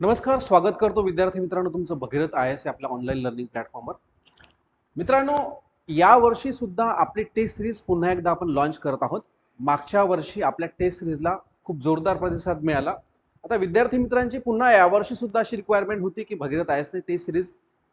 नमस्कार, स्वागत करतो विद्यार्थी मित्रांनो तुमचं भगीरथ IAS या आपल्या ऑनलाईन लर्निंग प्लॅटफॉर्मवर. मित्रांनो, या वर्षी सुद्धा आपली टेस्ट सिरीज पुन्हा एकदा आपण लॉन्च करत आहोत. मागच्या वर्षी आपल्या टेस्ट सिरीजला खूप जोरदार प्रतिसाद मिळाला. आता विद्यार्थी मित्रांची पुन्हा यावर्षी सुद्धा अशी रिक्वायरमेंट होती की भगीरथ IASने टेस्ट सिरीज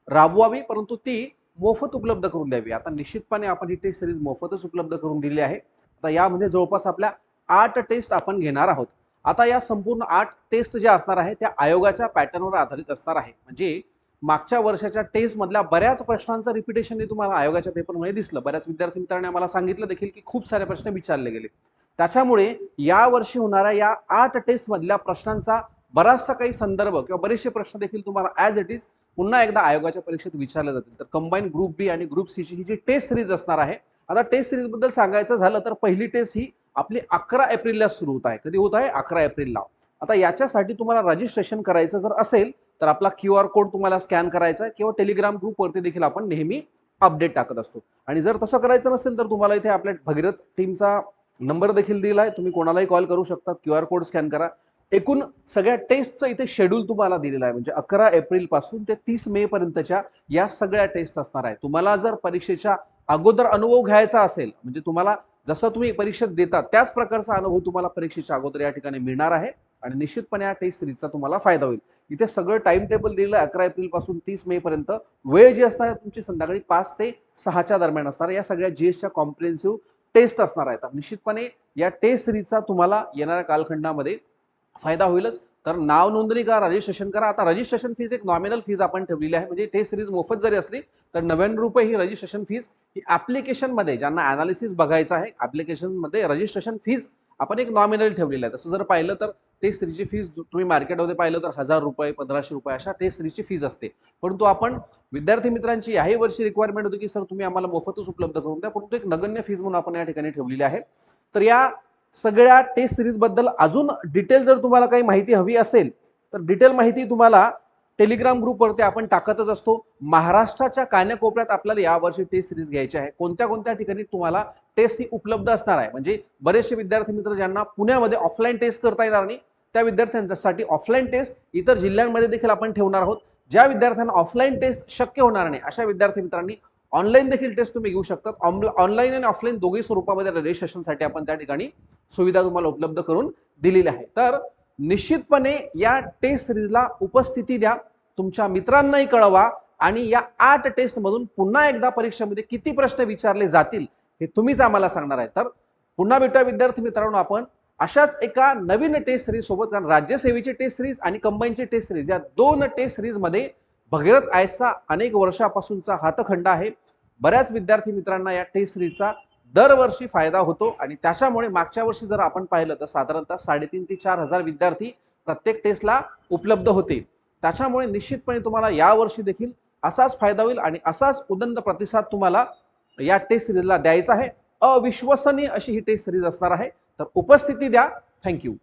राबवावी, परंतु ती मोफत उपलब्ध करून द्यावी. आता निश्चितपणे आपण ही टेस्ट सिरीज मोफतच उपलब्ध करून दिली आहे. आता यामध्ये जवळपास आपल्या 8 टेस्ट आपण घेणार आहोत. आता या संपूर्ण 8 टेस्ट ज्या असणार आहे त्या आयोगाच्या पॅटर्नवर आधारित असणार आहे. म्हणजे मागच्या वर्षाच्या टेस्ट मधल्या बऱ्याच प्रश्नांचं रिपिटेशन तुम्हाला आयोगाच्या पेपरमध्ये दिसलं. बऱ्याच विद्यार्थी मित्रांनी आम्हाला सांगितलं देखील की खूप सारे प्रश्न विचारले गेले. त्याच्यामुळे या वर्षी होणाऱ्या या 8 टेस्ट मधल्या प्रश्नांचा बराचसा काही संदर्भ किंवा बरेचसे प्रश्न देखील तुम्हाला ॲज इट इज पुन्हा एकदा आयोगाच्या परीक्षेत विचारले जातील. तर कंबाईन ग्रुप बी आणि ग्रुप सी ची ही जी टेस्ट सिरीज असणार आहे. आता टेस्ट सिरीज बद्दल सांगायचं झालं तर पहिली टेस्ट ही आपली 11 एप्रिलला सुरू होत आहे. कधी होत आहे? 11 एप्रिलला. आता याच्यासाठी तुम्हाला रजिस्ट्रेशन करायचं जर असेल तर आपला QR कोड तुम्हाला स्कॅन करायचा आहे किंवा टेलिग्राम ग्रुपवरती देखील आपण नेहमी अपडेट टाकत असतो. आणि जर तसं करायचं नसेल तर तुम्हाला इथे आपल्या भगीरथ टीमचा नंबर देखील दिला आहे. तुम्ही कोणालाही कॉल करू शकता. QR कोड स्कॅन करा. एकूण सगळ्या टेस्टचं इथे शेड्यूल तुम्हाला दिलेलं आहे. म्हणजे 11 एप्रिल पासून ते 30 मे पर्यंतच्या या सगळ्या टेस्ट असणार आहे. तुम्हाला जर परीक्षेच्या अगोदर अनुभव घ्यायचा असेल, म्हणजे तुम्हाला जसं तुम्ही परीक्षेत देता त्याच प्रकारचा अनुभव तुम्हाला परीक्षेच्या अगोदर या ठिकाणी मिळणार आहे आणि निश्चितपणे या टेस्ट सिरीजचा तुम्हाला फायदा होईल. इथे सगळं टाइम टेबल दिलेलं आहे. 11 एप्रिल पासून 30 मे पर्यंत वेळ जी असणार आहे तुमची संध्याकाळी 5 ते 6च्या दरम्यान असणार. या सगळ्या GSच्या कॉम्प्रिहेन्सिव्ह टेस्ट असणार आहेत. निश्चितपणे या टेस्ट सिरीजचा तुम्हाला येणाऱ्या कालखंडामध्ये फायदा होईलच. तर नाव नोंदणी करा, रजिस्ट्रेशन करा. आता रजिस्ट्रेशन फीज एक नॉमिनल फीज आपण ठेवलेली आहे. म्हणजे टेस्ट सिरीज मोफत जरी असली तर ₹99 ही रजिस्ट्रेशन फीज ही ऍप्लिकेशन मध्ये ज्यांना अनालिसिस बघायचं आहे ऍप्लिकेशन मध्ये रजिस्ट्रेशन फीज आपण एक नॉमिनल ठेवलेलं आहे. तसं जर पाहिलं तर टेस्ट सिरीजची फीज तुम्ही मार्केटमध्ये पाहिलं तर ₹1000, ₹1500 अशा टेस्ट सिरीजची फीज असते. परंतु आपण विद्यार्थी मित्रांची याही वर्षी रिक्वायरमेंट होती की सर तुम्ही आम्हाला मोफतच उपलब्ध करून द्या, परंतु एक नगण्य फीज म्हणून आपण या ठिकाणी ठेवलेली आहे. तर या सगळ्या टेस्ट सिरीज बद्दल अजून डिटेल जर तुम्हाला काही माहिती हवी असेल तर डिटेल माहिती तुम्हाला टेलिग्राम ग्रुपवरती आपण टाकतच असतो. महाराष्ट्राच्या कान्याकोपऱ्यात आपल्याला यावर्षी टेस्ट सिरीज घ्यायची आहे. कोणत्या कोणत्या ठिकाणी तुम्हाला टेस्ट ही उपलब्ध असणार आहे. म्हणजे बरेचसे विद्यार्थी मित्र ज्यांना पुण्यामध्ये ऑफलाईन टेस्ट करता येणार नाही त्या विद्यार्थ्यांसाठी ऑफलाईन टेस्ट इतर जिल्ह्यांमध्ये देखील आपण ठेवणार आहोत. ज्या विद्यार्थ्यांना ऑफलाईन टेस्ट शक्य होणार नाही अशा विद्यार्थी मित्रांनी ऑनलाईन देखील टेस्ट तुम्ही घेऊ शकता. ऑनलाईन आणि ऑफलाईन दोघी स्वरूपामध्ये रजिस्ट्रेशनसाठी आपण त्या ठिकाणी सुविधा तुम्हाला उपलब्ध करून दिलेली आहे. तर निश्चितपणे या टेस्ट सिरीजला उपस्थिती द्या, तुमच्या मित्रांनाही कळवा आणि या 8 टेस्ट मधून पुन्हा एकदा परीक्षेमध्ये किती प्रश्न विचारले जातील हे तुम्हीच आम्हाला सांगणार आहे. तर पुन्हा भेटूया विद्यार्थी मित्रांनो आपण अशाच एका नवीन टेस्ट सिरीज सोबत. कारण राज्यसेवेची टेस्ट सिरीज आणि कंबाईनची टेस्ट सिरीज या 2 टेस्ट सिरीज मध्ये भगीरथ IASचा अनेक वर्षापासूनचा हातखंडा आहे. बऱ्याच विद्यार्थी मित्रांना या टेस्ट सिरीजचा दरवर्षी फायदा होतो आणि त्याच्यामुळे मागच्या वर्षी जर आपण पाहिलं तर साधारणतः 3,500 ते 4,000 विद्यार्थी प्रत्येक टेस्टला उपलब्ध होते. त्याच्यामुळे निश्चितपणे तुम्हाला या वर्षी देखील असाच फायदा होईल आणि असाच उदंड प्रतिसाद तुम्हाला या टेस्ट सिरीजला द्यायचा आहे. अविश्वसनीय अशी ही टेस्ट सिरीज असणार आहे. तर उपस्थिती द्या. थँक्यू.